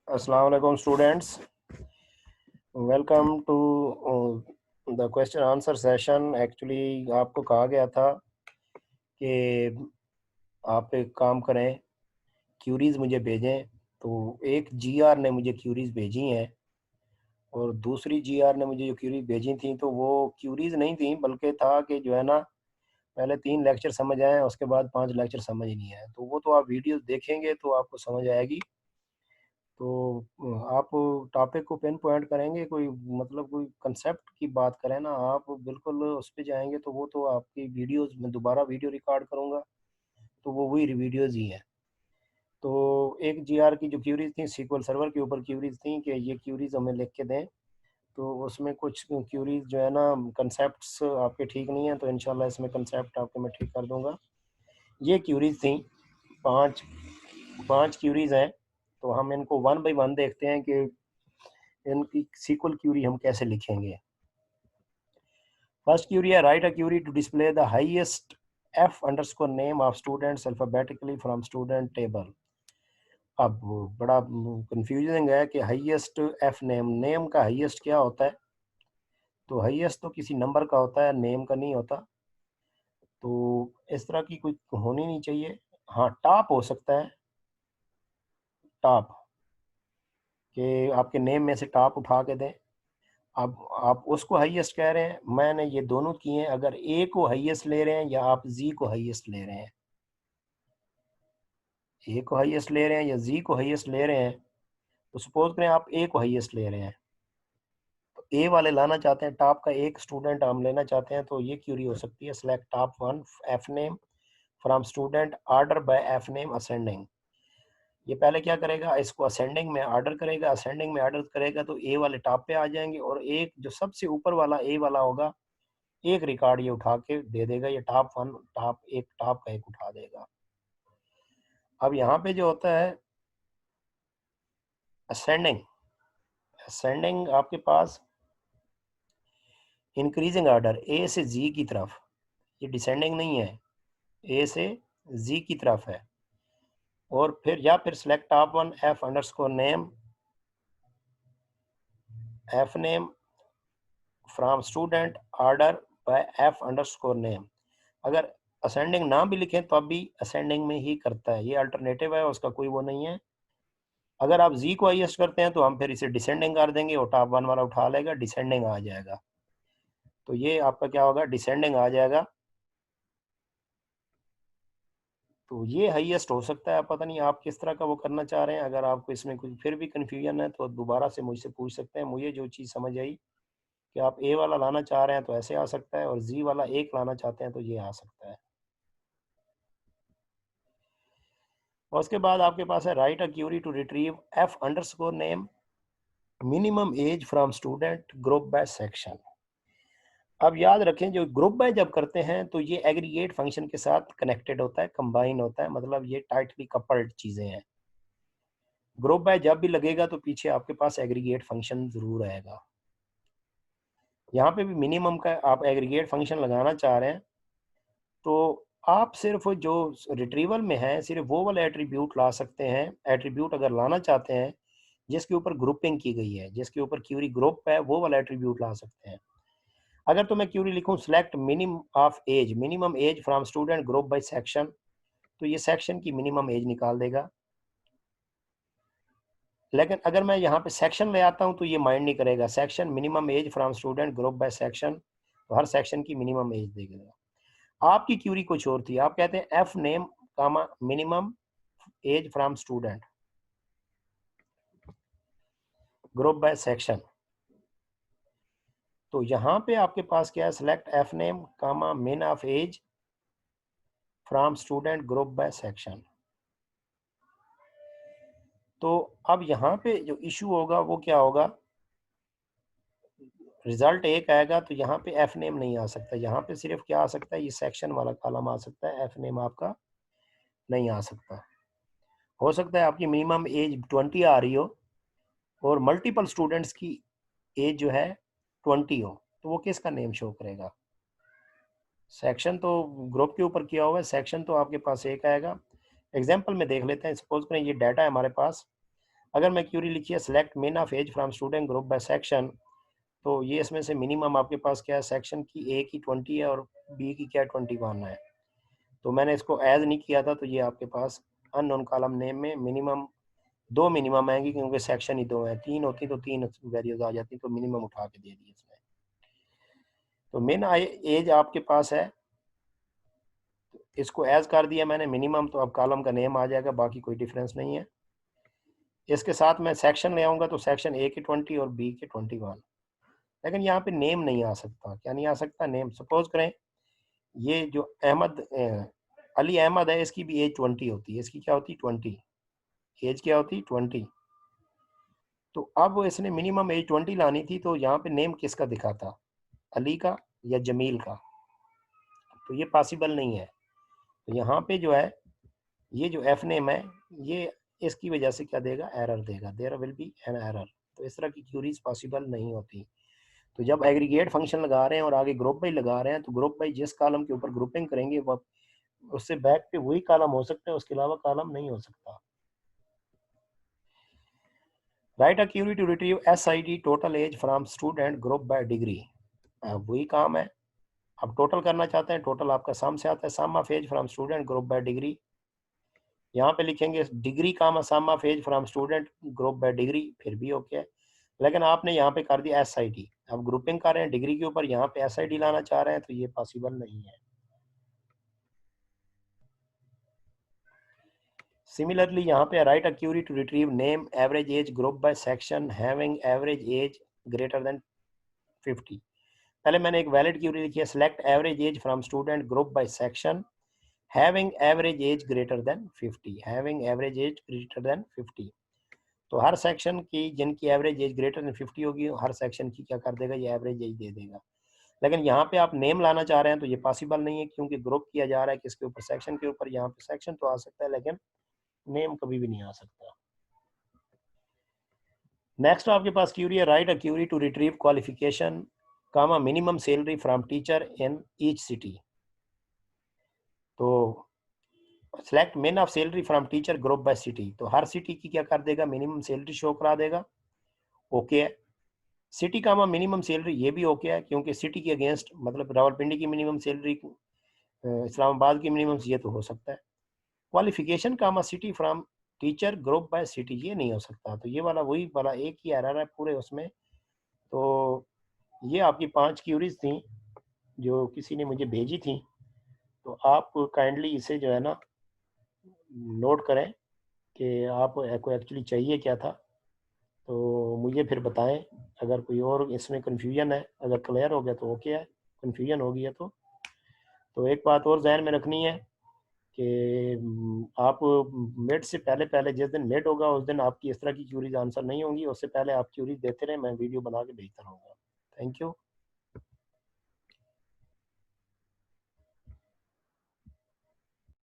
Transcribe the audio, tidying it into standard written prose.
Assalamu alaikum students. Welcome to the question answer session. Actually आपको कहा गया था कि आप एक काम करें, क्यूरीज मुझे भेजें। तो एक जीआर ने मुझे क्यूरीज भेजी हैं और दूसरी जीआर ने मुझे जो क्यूरीज भेजी थी तो वो क्यूरीज नहीं थी, बल्कि था कि जो है ना, पहले 3 लेक्चर समझ आए, उसके बाद 5 लेक्चर समझ नहीं आए। तो वो तो आप वीडियोस देखेंगे तो आपको समझ आएगी। तो आप टॉपिक को पिन पॉइंट करेंगे, कोई मतलब कोई कंसेप्ट की बात करें ना, आप बिल्कुल उस पे जाएंगे तो वो तो आपकी वीडियोस में दोबारा वीडियो रिकॉर्ड करूंगा तो वो वही वीडियोस ही हैं। तो एक जीआर की जो क्यूरीज थी, सीक्वल सर्वर के ऊपर क्यूरीज थी कि ये क्यूरीज हमें लिख के दें। तो उसमें कुछ क्यूरीज जो है ना, कंसेप्ट्स आपके ठीक नहीं है, तो इंशाल्लाह इसमें कंसेप्ट आपके मैं ठीक कर दूंगा। ये क्यूरीज थी, पांच पांच क्यूरीज हैं। तो हम इनको वन बाई वन देखते हैं कि इनकी सीक्वल क्यूरी हम कैसे लिखेंगे। फर्स्ट क्यूरी है, write a query to display the highest f underscore name of students alphabetically from student table. अब बड़ा कंफ्यूजिंग है कि हाईएस्ट f नेम का हाईएस्ट क्या होता है। तो हाईएस्ट तो किसी नंबर का होता है, नेम का नहीं होता। तो इस तरह की कोई होनी नहीं चाहिए। हाँ, टॉप हो सकता है, टॉप कि आपके नेम में से टॉप उठा के दें। अब आप उसको हाईएस्ट कह रहे हैं, मैंने ये दोनों किए हैं। अगर ए को हाईएस्ट ले रहे हैं या आप जी को हाईएस्ट ले रहे हैं, ए को हाईएस्ट ले रहे हैं या जी को हाईएस्ट ले रहे हैं, तो सपोज करें आप ए को हाईएस्ट ले रहे हैं, तो ए वाले लाना चाहते हैं, टॉप का एक स्टूडेंट हम लेना चाहते हैं। तो ये क्यूरी हो सकती है, select top one F name from student order by F name ascending. ये पहले क्या करेगा, इसको असेंडिंग में ऑर्डर करेगा। असेंडिंग में ऑर्डर करेगा तो ए वाले टॉप पे आ जाएंगे, और एक जो सबसे ऊपर वाला ए वाला होगा, एक रिकॉर्ड ये उठा के दे देगा। ये टॉप वन, टॉप का एक उठा देगा। अब यहाँ पे जो होता है असेंडिंग, असेंडिंग आपके पास इंक्रीजिंग ऑर्डर ए से जी की तरफ, ये डिसेंडिंग नहीं है, ए से जी की तरफ है। और फिर या फिर select top one F underscore name, F name from student order by F underscore name. अगर असेंडिंग ना भी लिखें तो अब भी असेंडिंग में ही करता है, ये अल्टरनेटिव है, उसका कोई वो नहीं है। अगर आप जी को हाईएस्ट करते हैं तो हम फिर इसे डिसेंडिंग कर देंगे और टॉप वन वाला उठा लेगा, डिसेंडिंग आ जाएगा। तो ये आपका क्या होगा, डिसेंडिंग आ जाएगा। तो ये हाईएस्ट हो सकता है। पता नहीं आप किस तरह का वो करना चाह रहे हैं। अगर आपको इसमें कुछ फिर भी कन्फ्यूजन है तो दोबारा से मुझसे पूछ सकते हैं। मुझे जो चीज़ समझ आई कि आप ए वाला लाना चाह रहे हैं तो ऐसे आ सकता है, और जी वाला एक लाना चाहते हैं तो ये आ सकता है। और उसके बाद आपके पास है, write a query to retrieve F underscore name minimum age from student group by section. अब याद रखें, जो ग्रुप बाय जब करते हैं तो ये एग्रीगेट फंक्शन के साथ कनेक्टेड होता है, कंबाइन होता है, मतलब ये टाइटली कपल्ड चीजें हैं। ग्रुप बाय जब भी लगेगा तो पीछे आपके पास एग्रीगेट फंक्शन जरूर आएगा। यहाँ पे भी मिनिमम का आप एग्रीगेट फंक्शन लगाना चाह रहे हैं तो आप सिर्फ जो रिट्रीवल में है सिर्फ वो वाले एट्रीब्यूट ला सकते हैं। एट्रीब्यूट अगर लाना चाहते हैं जिसके ऊपर ग्रुपिंग की गई है, जिसके ऊपर क्यूरी ग्रुप है, वो वाला एट्रीब्यूट ला सकते हैं। अगर तो मैं क्यूरी लिखूं select minimum age from student group by section, तो ये सेक्शन की मिनिमम एज निकाल देगा। लेकिन अगर मैं यहाँ पे सेक्शन ले आता हूँ तो ये माइंड नहीं करेगा। Section minimum age from student group by section, तो हर सेक्शन की मिनिमम एज देगा। आपकी क्यूरी कुछ और थी, आप कहते हैं F name comma minimum age from student group by section. तो यहाँ पे आपके पास क्या है, select F name comma min of age from student group by section. तो अब यहाँ पे जो इशू होगा वो क्या होगा, रिजल्ट एक आएगा तो यहाँ पे एफ नेम नहीं आ सकता। यहाँ पे सिर्फ क्या आ सकता है, ये सेक्शन वाला कॉलम आ सकता है, एफ नेम आपका नहीं आ सकता। हो सकता है आपकी मिनिमम एज 20 आ रही हो और मल्टीपल स्टूडेंट्स की एज जो है 20 हो, तो वो किसका नेम शो करेगा। सेक्शन तो ग्रुप के ऊपर किया हुआ है, सेक्शन तो आपके पास एक आएगा। एग्जाम्पल में देख लेते हैं, सपोज करें ये डाटा है हमारे पास। अगर मैं क्यूरी लिखी है select mean of age from student group by section, तो ये इसमें से मिनिमम आपके पास क्या है, सेक्शन की ए की 20 है और बी की क्या 21 है। तो मैंने इसको एज नहीं किया था, तो ये आपके पास अननोन कॉलम नेम में मिनिमम 2 मिनिमम आएंगी, क्योंकि सेक्शन ही 2 है, 3 होती तो 3 वैल्यूज आ जाती, तो मिनिमम उठा के दे दी इसमें। तो मेन एज आपके पास है, इसको एज कर दिया मैंने मिनिमम, तो अब कॉलम का नेम आ जाएगा, बाकी कोई डिफरेंस नहीं है। इसके साथ मैं सेक्शन ले आऊंगा, तो सेक्शन ए की 20 और बी की 21। लेकिन यहाँ पे नेम नहीं आ सकता। क्या नहीं आ सकता? नेम। सपोज करें ये जो अहमद अली अहमद है, इसकी भी एज 20 होती है। इसकी क्या होती है? 20। एज क्या होती? 20। तो अब इसने मिनिमम एज 20 लानी थी, तो यहाँ पे नेम किसका दिखाता? अली का या जमील का? तो ये पॉसिबल नहीं है। तो यहाँ पे जो है, ये जो एफ नेम है, ये इसकी वजह से क्या देगा? एरर देगा। There will be an error. तो इस तरह की क्यूरीज पॉसिबल नहीं होती। तो जब एग्रीगेट फंक्शन लगा रहे हैं और आगे ग्रुप बाई लगा रहे हैं, तो ग्रुप बाई जिस कॉलम के ऊपर ग्रुपिंग करेंगे, वो उससे बैक पे वही कॉलम हो सकता है, उसके अलावा कॉलम नहीं हो सकता। Write a query to retrieve SID total age from student group by degree. वही काम है। अब टोटल करना चाहते हैं, टोटल आपका सम से आता है, sum of age from student group by degree. यहाँ पे लिखेंगे degree comma sum of age from student group by degree, फिर भी ओके है। लेकिन आपने यहाँ पे कर दिया SID। अब ग्रुपिंग कर रहे हैं डिग्री के ऊपर, यहाँ पे SID लाना चाह रहे हैं, तो ये पॉसिबल नहीं है। सिमिलरली यहाँ पे write a query to retrieve name average age group by section having average age greater than 50। पहले मैंने एक वैलिड क्यूरी लिखी है, select average age from student group by section having average age greater than 50। Having average age greater than 50। तो हर section की जिनकी average age greater than 50 होगी, हर सेक्शन की क्या कर देगा? ये एवरेज एज दे देगा। लेकिन यहाँ पे आप नेम लाना चाह रहे हैं, तो ये पॉसिबल नहीं है, क्योंकि ग्रुप किया जा रहा है किसके ऊपर? सेक्शन के ऊपर। यहाँ पे सेक्शन तो आ सकता है, लेकिन नेम कभी भी नहीं आ सकता। नेक्स्ट आपके पास क्यूरी है, write a query to retrieve qualification comma minimum salary from teacher in each city. तो select min of salary from teacher group by city. तो हर सिटी की क्या कर देगा? मिनिमम सैलरी शो करा देगा। ओके है। सिटी कामा मिनिमम सैलरी, ये भी ओके है, क्योंकि सिटी के अगेंस्ट, मतलब रावलपिंडी की मिनिमम सैलरी, इस्लामाबाद की मिनिमम, ये तो हो सकता है। Qualification comma city from teacher group by city, ये नहीं हो सकता। तो ये वाला वही वाला एक ही एरर है पूरे उसमें। तो ये आपकी 5 क्यूरीज थी जो किसी ने मुझे भेजी थी। तो आप काइंडली इसे जो है ना नोट करें कि आपको एक्चुअली चाहिए क्या था। तो मुझे फिर बताएं अगर कोई और इसमें कन्फ्यूजन है। अगर क्लियर हो गया तो ओके है, कन्फ्यूजन हो गई है तो एक बात और जहन में रखनी है कि आप मिड से पहले पहले, जिस दिन मिड होगा उस दिन आपकी इस तरह की क्यूरीज आंसर नहीं होंगी। उससे पहले आप क्यूरीज देते रहें, मैं वीडियो बना के भेजता रहूँगा। Thank you.